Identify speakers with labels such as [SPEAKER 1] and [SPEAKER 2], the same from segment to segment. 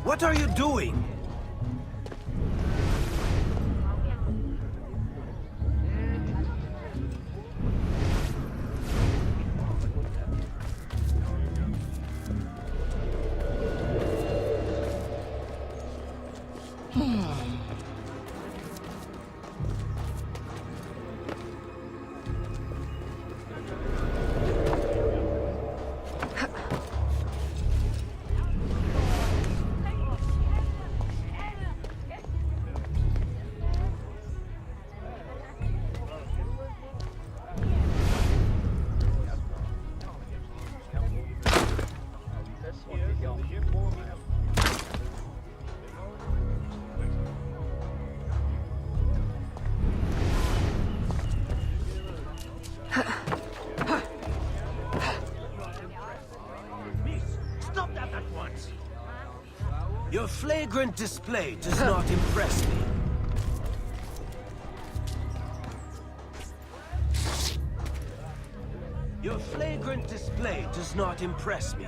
[SPEAKER 1] What are you doing? Your flagrant display does not impress me. Your flagrant display does not impress me.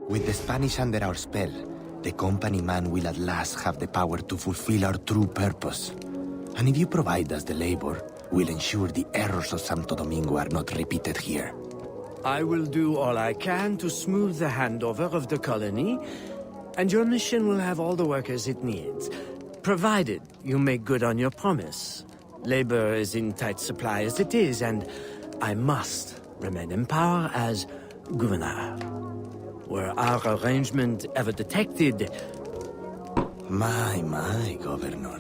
[SPEAKER 2] With the Spanish under our spell, the company man will at last have the power to fulfill our true purpose. And if you provide us the labor, we'll ensure the errors of Santo Domingo are not repeated here.
[SPEAKER 3] I will do all I can to smooth the handover of the colony, and your mission will have all the workers it needs, provided you make good on your promise. Labor is in tight supply as it is, and I must remain in power as governor. Were our arrangement ever detected...
[SPEAKER 2] My, Governor.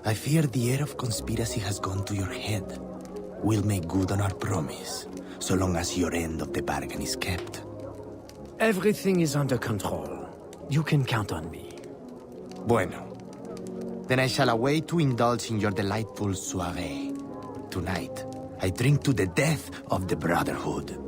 [SPEAKER 2] I fear the air of conspiracy has gone to your head. We'll make good on our promise, so long as your end of the bargain is kept.
[SPEAKER 3] Everything is under control. You can count on me.
[SPEAKER 2] Bueno. Then I shall await to indulge in your delightful soiree. Tonight, I drink to the death of the Brotherhood.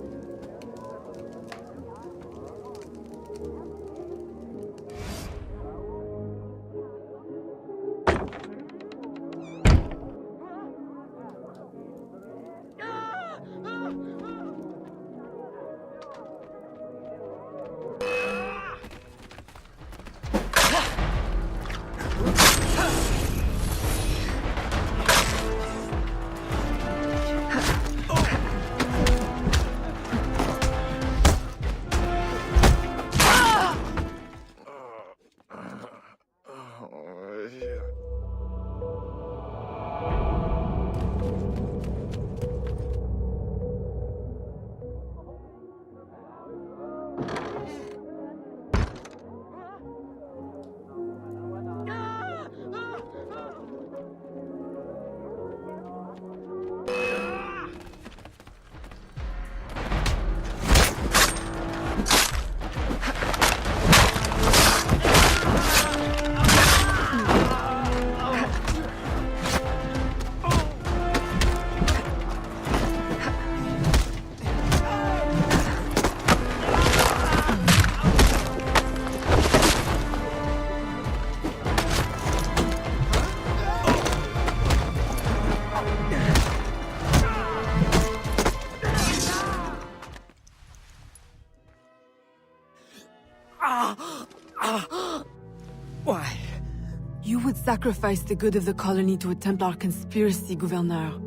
[SPEAKER 4] sacrifice the good of the colony to a Templar conspiracy, Gouverneur.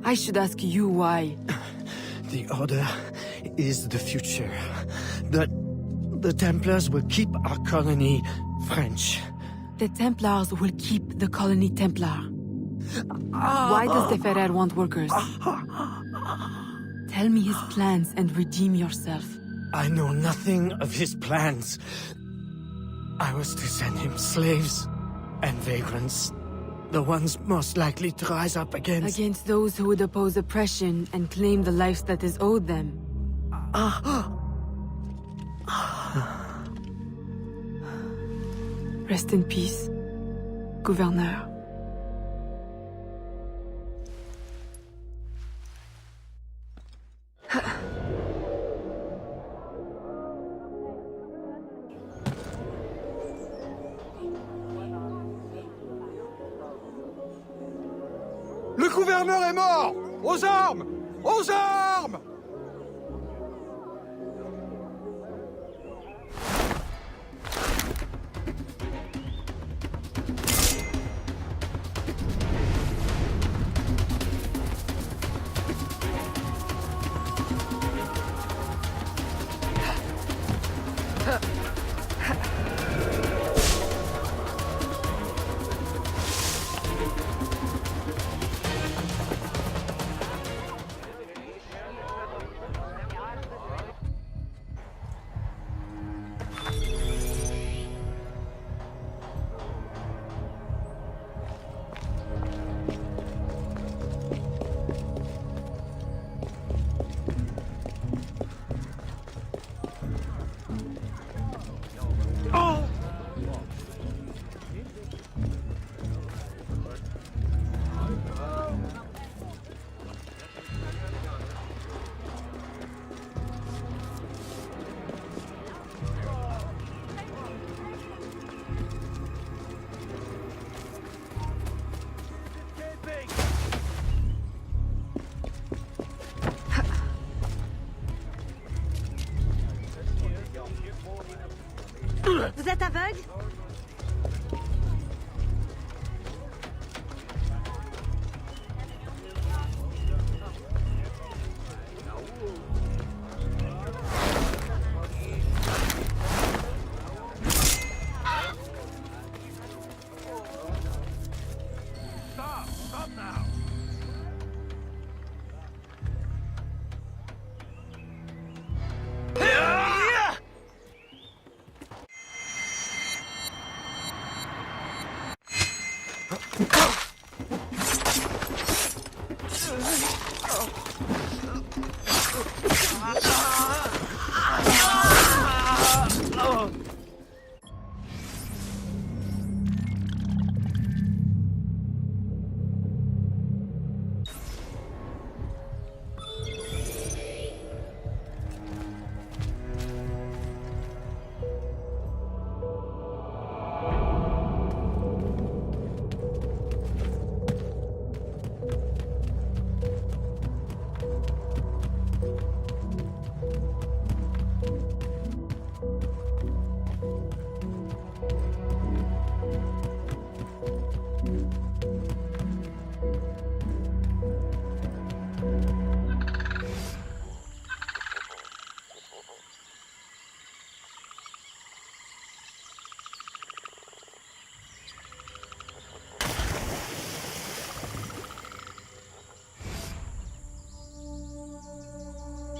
[SPEAKER 4] I should ask you why.
[SPEAKER 3] The Order is the future. The Templars will keep our colony French.
[SPEAKER 4] The Templars will keep the colony Templar. Why does the Ferrer want workers? Tell me his plans and redeem yourself.
[SPEAKER 3] I know nothing of his plans. I was to send him slaves and vagrants. The ones most likely to rise up against...
[SPEAKER 4] Against those who would oppose oppression and claim the life that is owed them. Rest in peace, Gouverneur.
[SPEAKER 5] Le gouverneur est mort! Aux armes! Aux armes!
[SPEAKER 6] Vous êtes aveugle?
[SPEAKER 1] Stop now!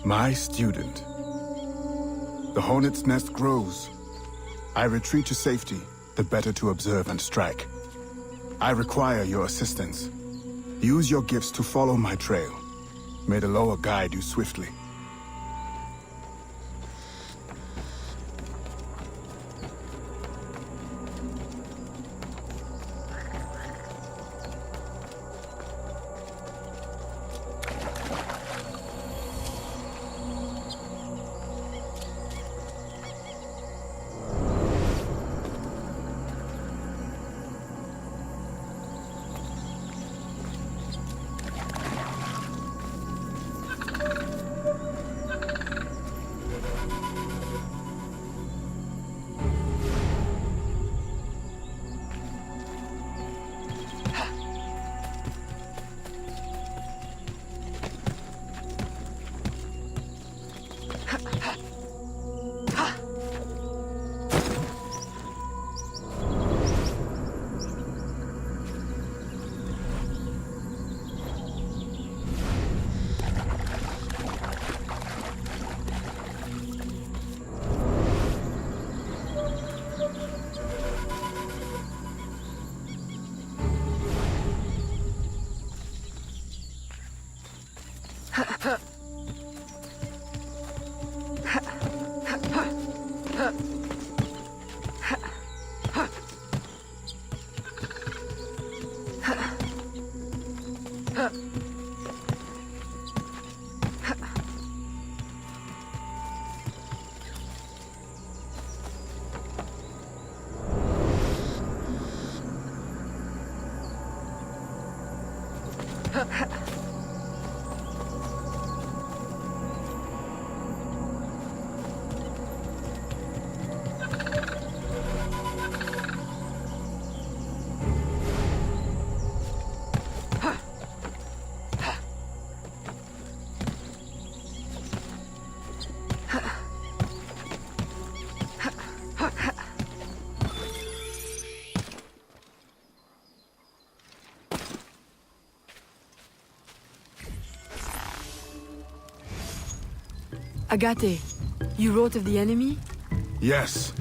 [SPEAKER 7] My student. The hornet's nest grows. I retreat to safety, the better to observe and strike. I require your assistance. Use your gifts to follow my trail. May the lower guide you swiftly.
[SPEAKER 4] Agate, you wrote of the enemy?
[SPEAKER 7] Yes.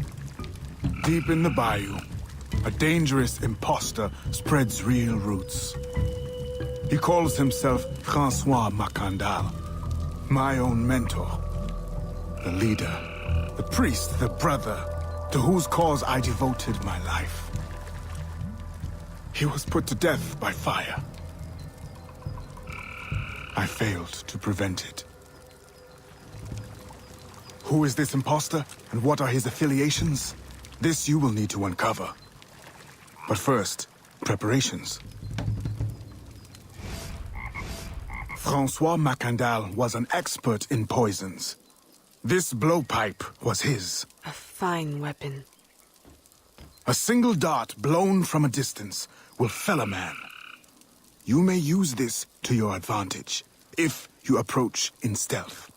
[SPEAKER 7] Deep in the bayou, a dangerous imposter spreads real roots. He calls himself Francois Macandal, my own mentor. The leader, the priest, the brother, to whose cause I devoted my life. He was put to death by fire. I failed to prevent it. Who is this imposter, and what are his affiliations? This you will need to uncover. But first, preparations. Francois Macandal was an expert in poisons. This blowpipe was his.
[SPEAKER 4] A fine weapon.
[SPEAKER 7] A single dart blown from a distance will fell a man. You may use this to your advantage, if you approach in stealth.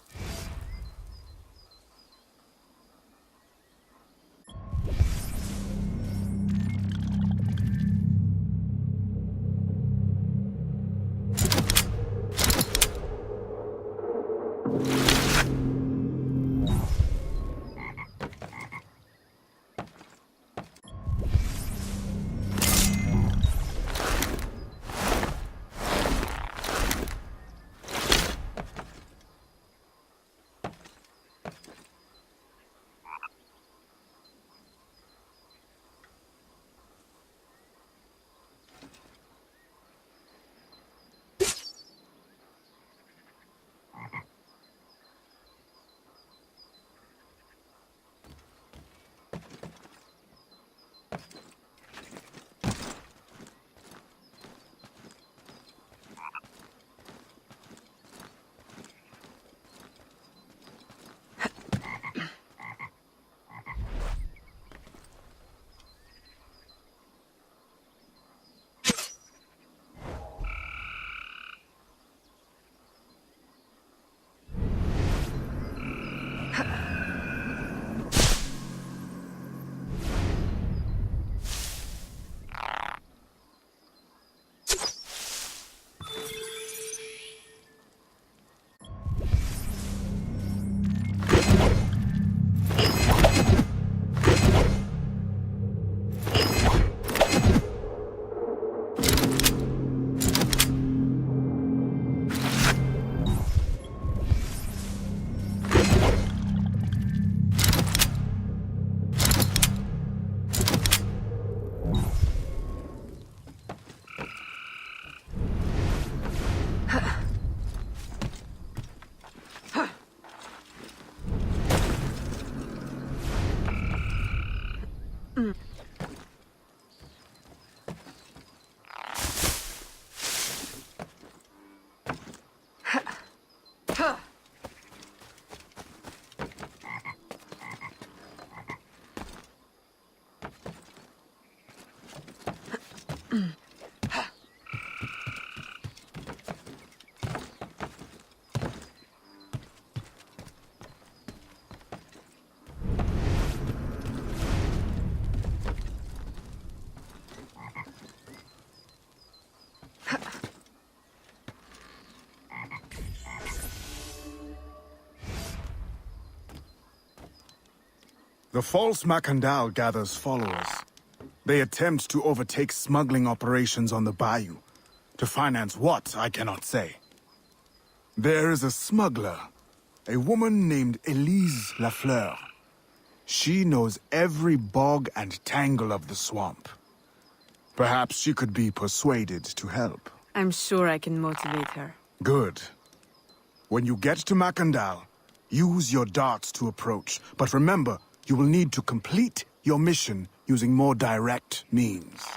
[SPEAKER 7] The false Macandal gathers followers. They attempt to overtake smuggling operations on the bayou. To finance what, I cannot say. There is a smuggler, a woman named Elise Lafleur. She knows every bog and tangle of the swamp. Perhaps she could be persuaded to help.
[SPEAKER 4] I'm sure I can motivate her.
[SPEAKER 7] Good. When you get to Macandal, use your darts to approach. But remember, you will need to complete your mission using more direct means.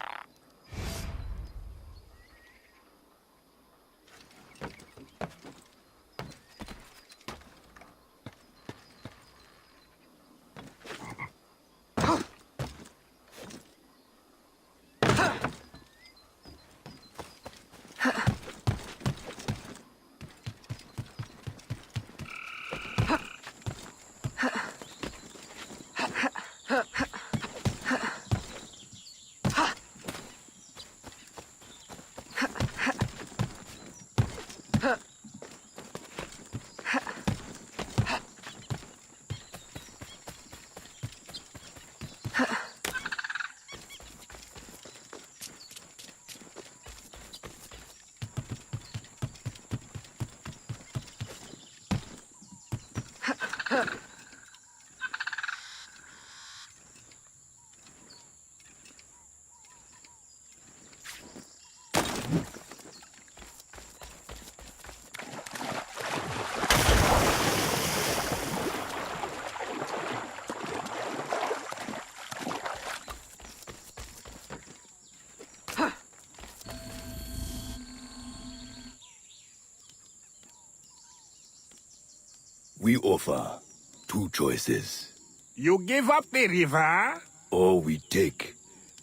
[SPEAKER 6] We offer two choices.
[SPEAKER 5] You give up the river,
[SPEAKER 6] Or we take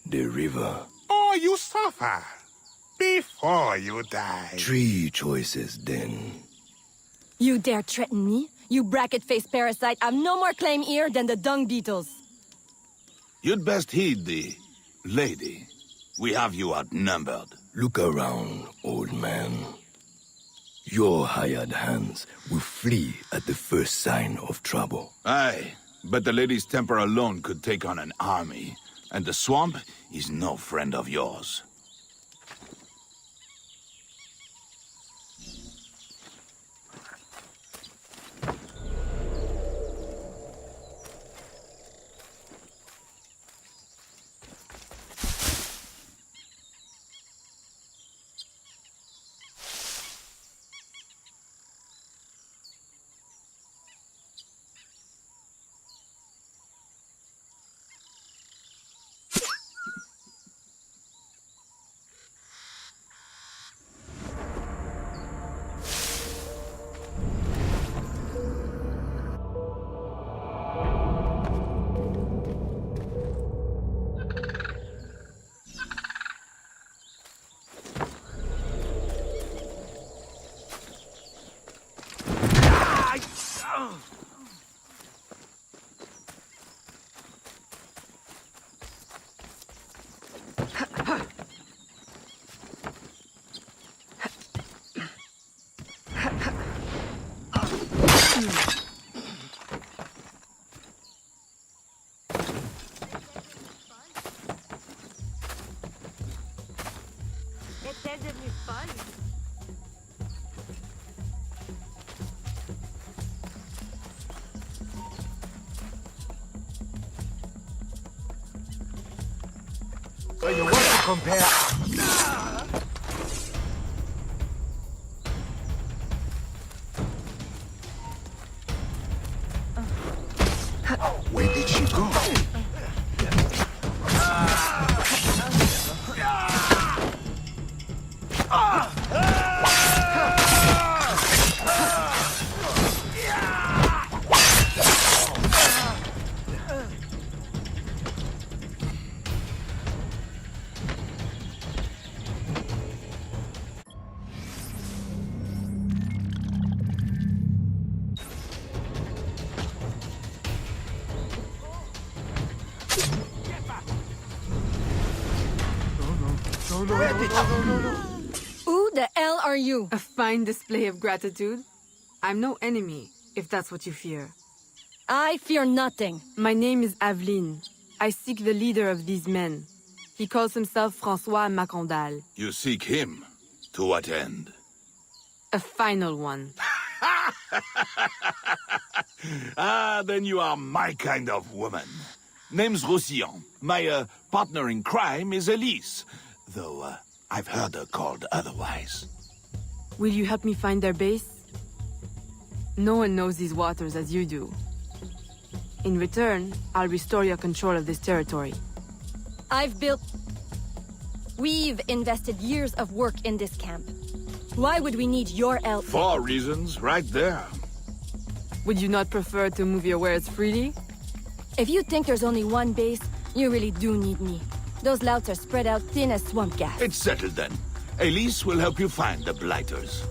[SPEAKER 6] the river.
[SPEAKER 5] or you suffer before you die.
[SPEAKER 6] Three choices, then.
[SPEAKER 8] You dare threaten me? You bracket-faced parasite! I've no more claim here than the dung beetles!
[SPEAKER 9] You'd best heed the lady. We have you outnumbered.
[SPEAKER 6] Look around, old man. Your hired hands will flee at the first sign of trouble.
[SPEAKER 9] Aye, but the lady's temper alone could take on an army. And the swamp is no friend of yours.
[SPEAKER 5] So you want to compare?
[SPEAKER 6] Where did she go?
[SPEAKER 8] Who the hell are you?
[SPEAKER 4] A fine display of gratitude. I'm no enemy, if that's what you fear.
[SPEAKER 8] I fear nothing.
[SPEAKER 4] My name is Aveline. I seek the leader of these men. He calls himself François Macandal.
[SPEAKER 9] You seek him? To what end?
[SPEAKER 4] A final one.
[SPEAKER 9] Ah, then you are my kind of woman. Name's Roussillon. My partner in crime is Elise. Though, I've heard her called otherwise.
[SPEAKER 4] Will you help me find their base? No one knows these waters as you do. In return, I'll restore your control of this territory.
[SPEAKER 8] We've invested years of work in this camp. Why would we need your help?
[SPEAKER 9] 4 reasons, right there.
[SPEAKER 4] Would you not prefer to move your wares freely?
[SPEAKER 8] If you think there's only one base, you really do need me. Those louts are spread out thin as swamp gas.
[SPEAKER 9] It's settled then. Elise will help you find the Blighters.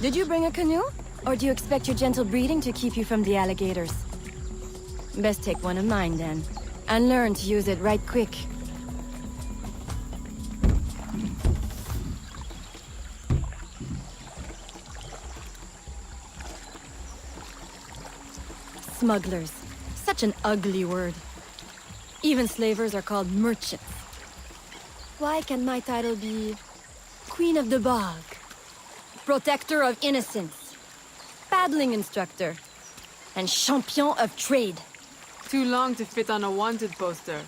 [SPEAKER 8] Did you bring a canoe? Or do you expect your gentle breeding to keep you from the alligators? Best take one of mine then. And learn to use it right quick. Smugglers. Such an ugly word. Even slavers are called merchants. Why can my title be Queen of the Bog? Protector of Innocence, paddling instructor, and champion of trade.
[SPEAKER 4] Too long to fit on a wanted poster.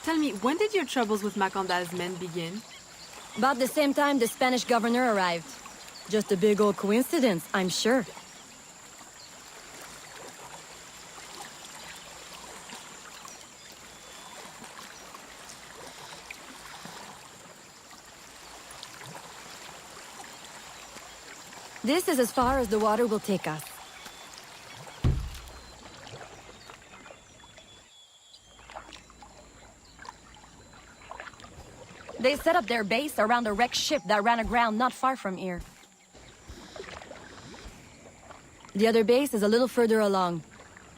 [SPEAKER 4] Tell me, when did your troubles with Macandal's men begin?
[SPEAKER 8] About the same time the Spanish governor arrived. Just a big old coincidence, I'm sure. This is as far as the water will take us. They set up their base around a wrecked ship that ran aground not far from here. The other base is a little further along.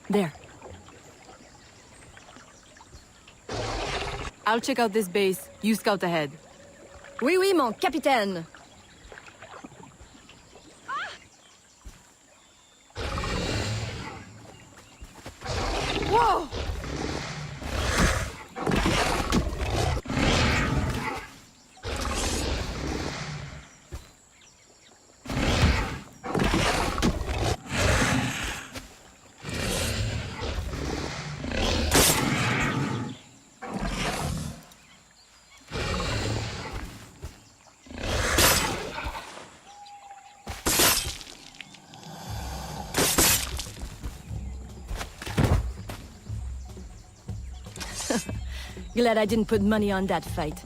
[SPEAKER 8] There.
[SPEAKER 4] I'll check out this base. You scout ahead.
[SPEAKER 8] Oui, oui, mon capitaine. Whoa! Glad I didn't put money on that fight.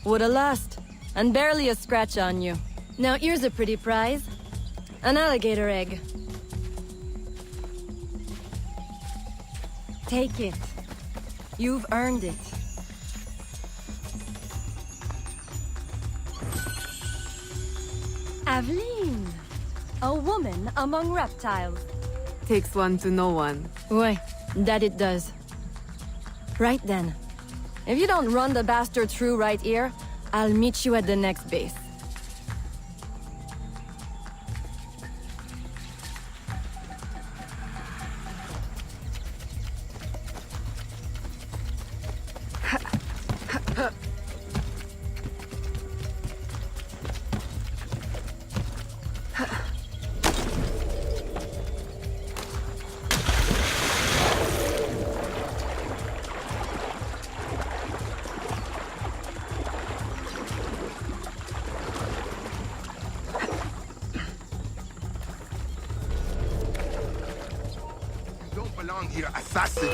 [SPEAKER 8] Would've lost. And barely a scratch on you. Now here's a pretty prize. An alligator egg. Take it. You've earned it. Aveline. A woman among reptiles.
[SPEAKER 4] Takes one to know one.
[SPEAKER 8] Ouais, that it does. Right then. If you don't run the bastard through right here, I'll meet you at the next base.
[SPEAKER 6] down here, assassin!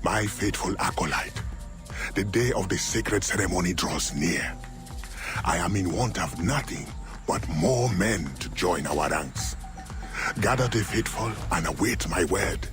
[SPEAKER 10] My faithful acolyte, the day of the sacred ceremony draws near. I am in want of nothing but more men to join our ranks. Gather the faithful and await my word.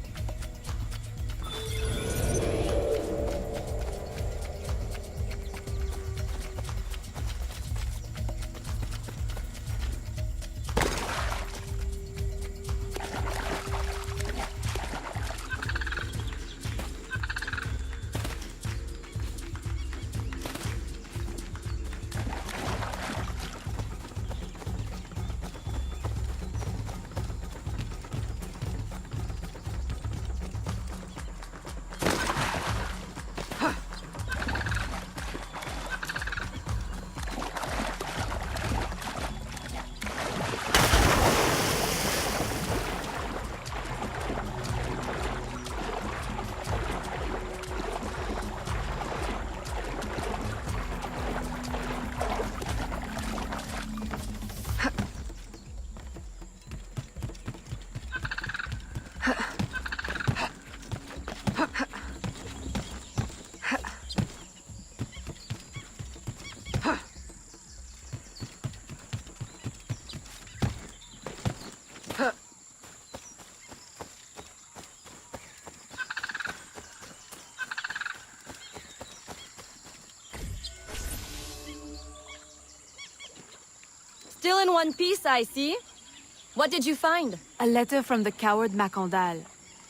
[SPEAKER 8] Still in one piece, I see. What did you find?
[SPEAKER 4] A letter from the coward Macandal.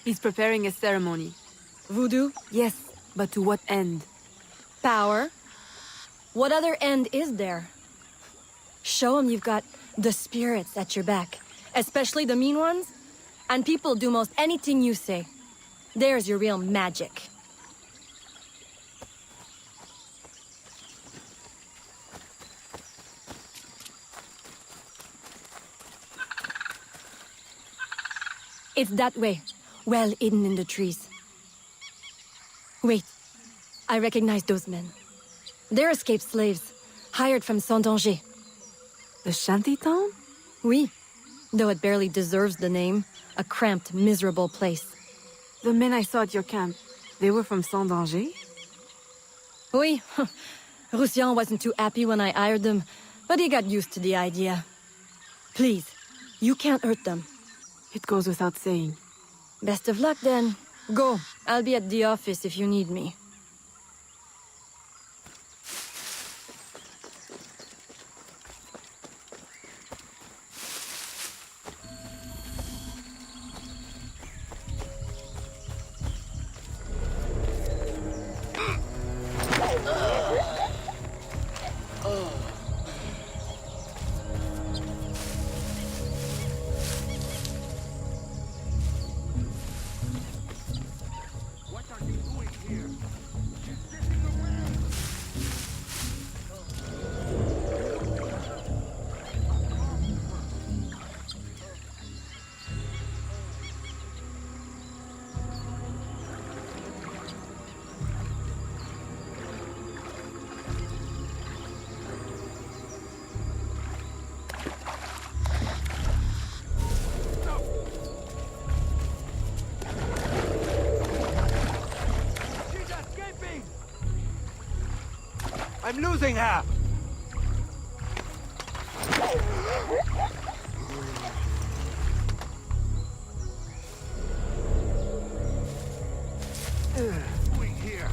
[SPEAKER 4] He's preparing a ceremony.
[SPEAKER 8] Voodoo?
[SPEAKER 4] Yes, but to what end?
[SPEAKER 8] Power? What other end is there? Show him you've got the spirits at your back, especially the mean ones, and people do most anything you say. There's your real magic. It's that way, well hidden in the trees. Wait, I recognize those men. They're escaped slaves, hired from Saint-Danger.
[SPEAKER 4] The shantytown?
[SPEAKER 8] Oui, though it barely deserves the name. A cramped, miserable place.
[SPEAKER 4] The men I saw at your camp, they were from Saint-Danger?
[SPEAKER 8] Oui, Roussillon wasn't too happy when I hired them, but he got used to the idea. Please, you can't hurt them.
[SPEAKER 4] It goes without saying.
[SPEAKER 8] Best of luck then. Go, I'll be at the office if you need me.
[SPEAKER 5] What are you doing here?
[SPEAKER 1] I'm losing her!
[SPEAKER 10] Doing here?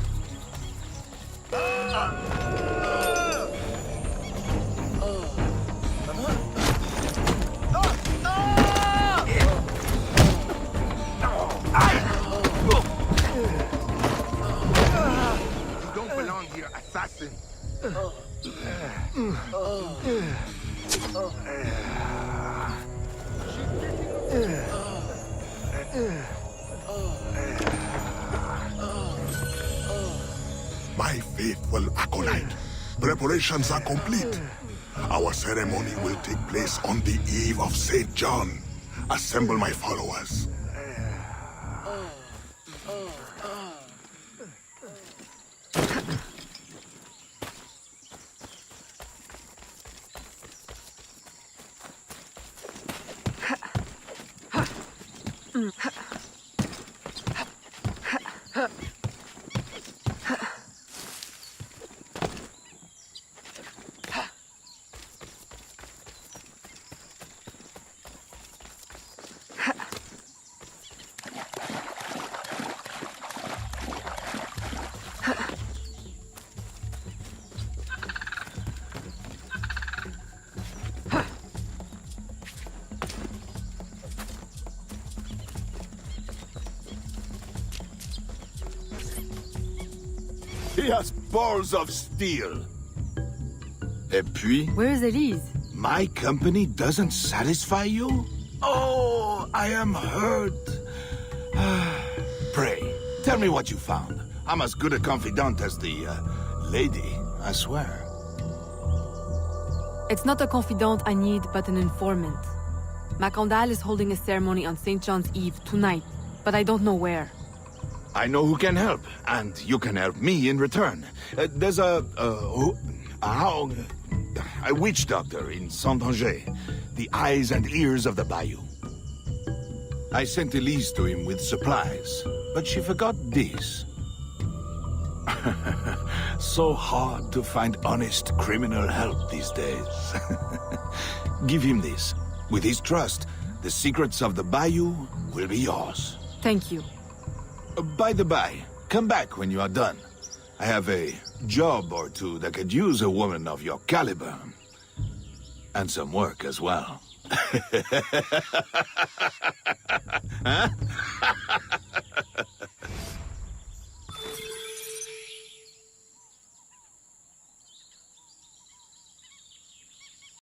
[SPEAKER 10] You don't belong here, assassin. My faithful acolyte, preparations are complete. Our ceremony will take place on the eve of St. John. Assemble my followers.
[SPEAKER 9] He has balls of steel. Et puis,
[SPEAKER 4] Where's Elise?
[SPEAKER 9] my company doesn't satisfy you? Oh, I am hurt. Pray, tell me what you found. I'm as good a confidant as the lady, I swear.
[SPEAKER 4] It's not a confidant I need, but an informant. Macondal is holding a ceremony on St. John's Eve tonight, but I don't know where.
[SPEAKER 9] I know who can help, and you can help me in return. There's a witch doctor in Saint-Anger, the eyes and ears of the bayou. I sent Elise to him with supplies, but she forgot this. So hard to find honest criminal help these days. Give him this. With his trust, the secrets of the bayou will be yours.
[SPEAKER 4] Thank you.
[SPEAKER 9] By the by, come back when you are done. I have a job or two that could use a woman of your caliber. And some work as well. Huh?